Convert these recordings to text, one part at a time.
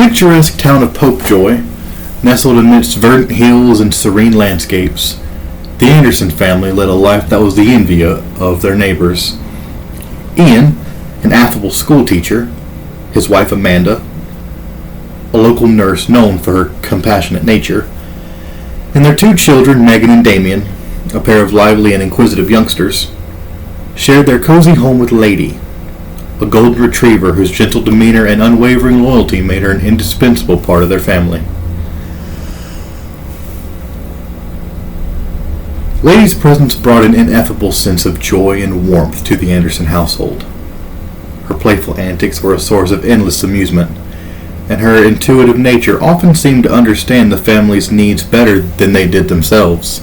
picturesque town of Popejoy, nestled amidst verdant hills and serene landscapes, the Anderson family led a life that was the envy of their neighbors. Ian, an affable schoolteacher, his wife Amanda, a local nurse known for her compassionate nature, and their two children, Megan and Damien, a pair of lively and inquisitive youngsters, shared their cozy home with Lady, a golden retriever whose gentle demeanor and unwavering loyalty made her an indispensable part of their family. Lady's presence brought an ineffable sense of joy and warmth to the Anderson household. Her playful antics were a source of endless amusement, and her intuitive nature often seemed to understand the family's needs better than they did themselves.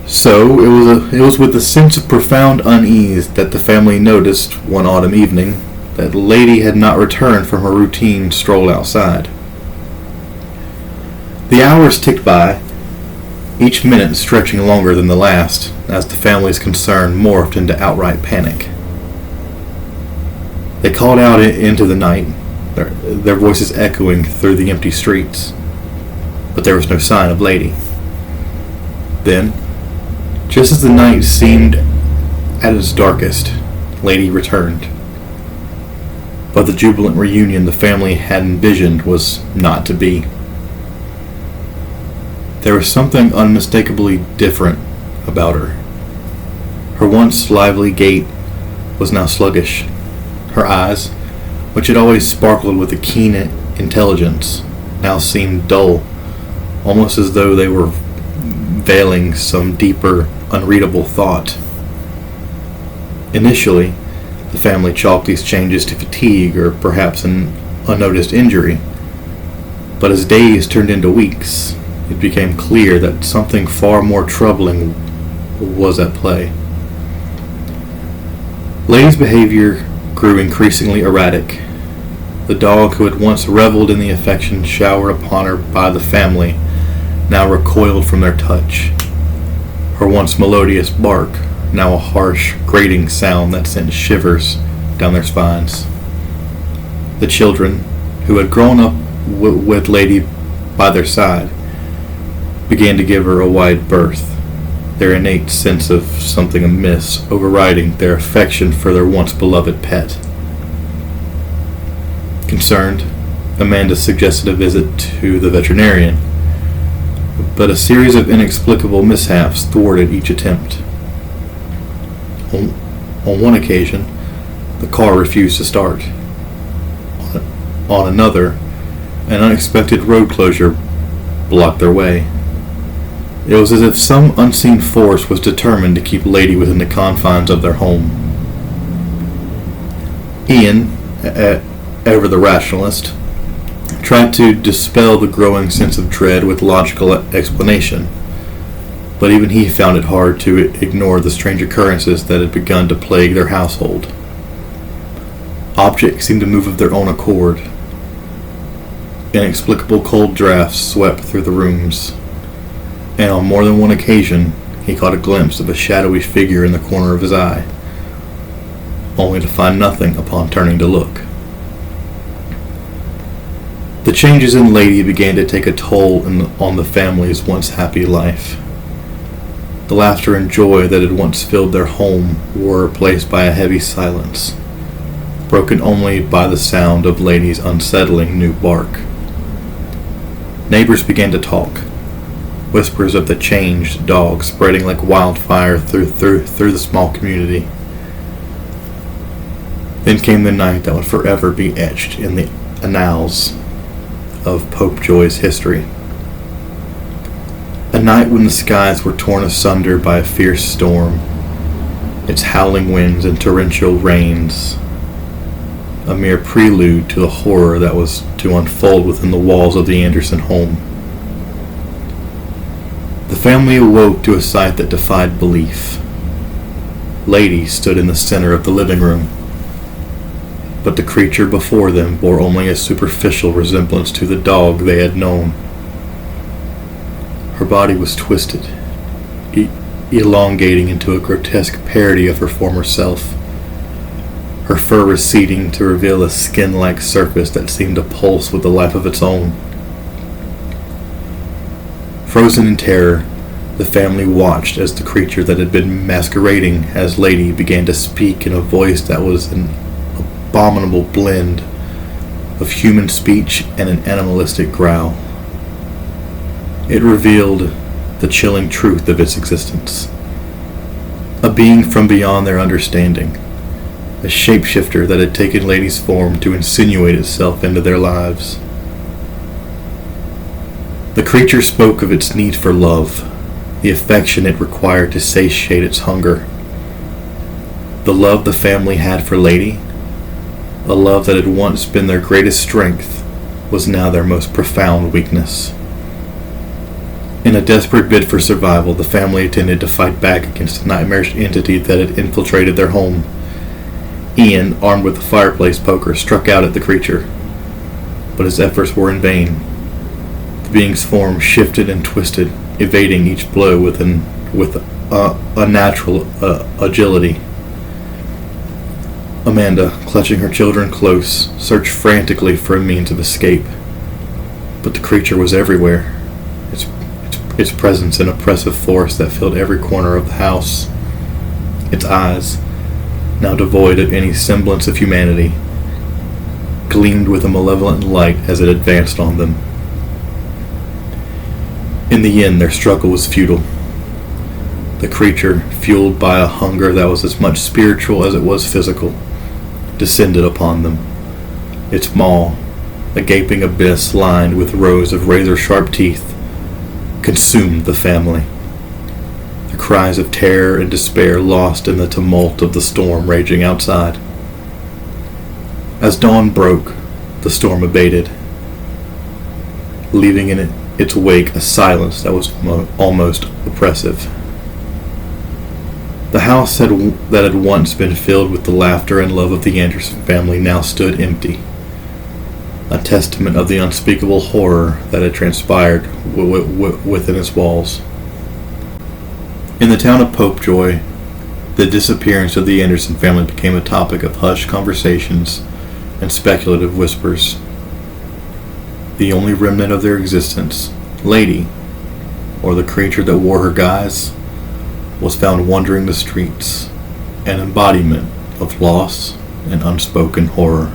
So it was with a sense of profound unease that the family noticed one autumn evening that Lady had not returned from her routine stroll outside. The hours ticked by, each minute stretching longer than the last, as the family's concern morphed into outright panic. They called out into the night, their voices echoing through the empty streets, but there was no sign of Lady. Then, just as the night seemed at its darkest, Lady returned. But the jubilant reunion the family had envisioned was not to be. There was something unmistakably different about her. Her once lively gait was now sluggish. Her eyes, which had always sparkled with a keen intelligence, now seemed dull, almost as though they were veiling some deeper, unreadable thought. Initially, the family chalked these changes to fatigue or perhaps an unnoticed injury, but as days turned into weeks, it became clear that something far more troubling was at play. Lady's behavior grew increasingly erratic. The dog who had once reveled in the affection showered upon her by the family now recoiled from their touch. Her once melodious bark, now a harsh, grating sound that sent shivers down their spines. The children, who had grown up with Lady by their side, began to give her a wide berth, their innate sense of something amiss overriding their affection for their once beloved pet. Concerned, Amanda suggested a visit to the veterinarian, but a series of inexplicable mishaps thwarted each attempt. On one occasion, the car refused to start. On another, an unexpected road closure blocked their way. It was as if some unseen force was determined to keep Lady within the confines of their home. Ian, ever the rationalist, tried to dispel the growing sense of dread with logical explanation, but even he found it hard to ignore the strange occurrences that had begun to plague their household. Objects seemed to move of their own accord. Inexplicable cold drafts swept through the rooms, and on more than one occasion he caught a glimpse of a shadowy figure in the corner of his eye, only to find nothing upon turning to look. The changes in Lady began to take a toll on the family's once happy life. The laughter and joy that had once filled their home were replaced by a heavy silence, broken only by the sound of Lady's unsettling new bark. Neighbors began to talk, whispers of the changed dog spreading like wildfire through the small community. Then came the night that would forever be etched in the annals of Popejoy's history. A night when the skies were torn asunder by a fierce storm, its howling winds and torrential rains, a mere prelude to the horror that was to unfold within the walls of the Anderson home. The family awoke to a sight that defied belief. Lady stood in the center of the living room, but the creature before them bore only a superficial resemblance to the dog they had known. Her body was twisted, elongating into a grotesque parody of her former self. her fur receding to reveal a skin-like surface that seemed to pulse with a life of its own. Frozen in terror, the family watched as the creature that had been masquerading as Lady began to speak in a voice that was an abominable blend of human speech and an animalistic growl. It revealed the chilling truth of its existence. A being from beyond their understanding, a shapeshifter that had taken Lady's form to insinuate itself into their lives. The creature spoke of its need for love, the affection it required to satiate its hunger. The love the family had for Lady, a love that had once been their greatest strength, was now their most profound weakness. In a desperate bid for survival, the family intended to fight back against a nightmarish entity that had infiltrated their home. Ian, armed with a fireplace poker, struck out at the creature, but his efforts were in vain. The being's form shifted and twisted, evading each blow with unnatural agility. Amanda, clutching her children close, searched frantically for a means of escape. But the creature was everywhere, its presence an oppressive force that filled every corner of the house. Its eyes, now devoid of any semblance of humanity, gleamed with a malevolent light as it advanced on them. In the end, their struggle was futile. The creature, fueled by a hunger that was as much spiritual as it was physical, descended upon them. Its maw, a gaping abyss lined with rows of razor-sharp teeth, consumed the family. The cries of terror and despair lost in the tumult of the storm raging outside. As dawn broke, the storm abated, leaving in its wake a silence that was almost oppressive. The house that had once been filled with the laughter and love of the Anderson family now stood empty, a testament of the unspeakable horror that had transpired within its walls. In the town of Popejoy, the disappearance of the Anderson family became a topic of hushed conversations and speculative whispers. The only remnant of their existence, Lady, or the creature that wore her guise, was found wandering the streets, an embodiment of loss and unspoken horror.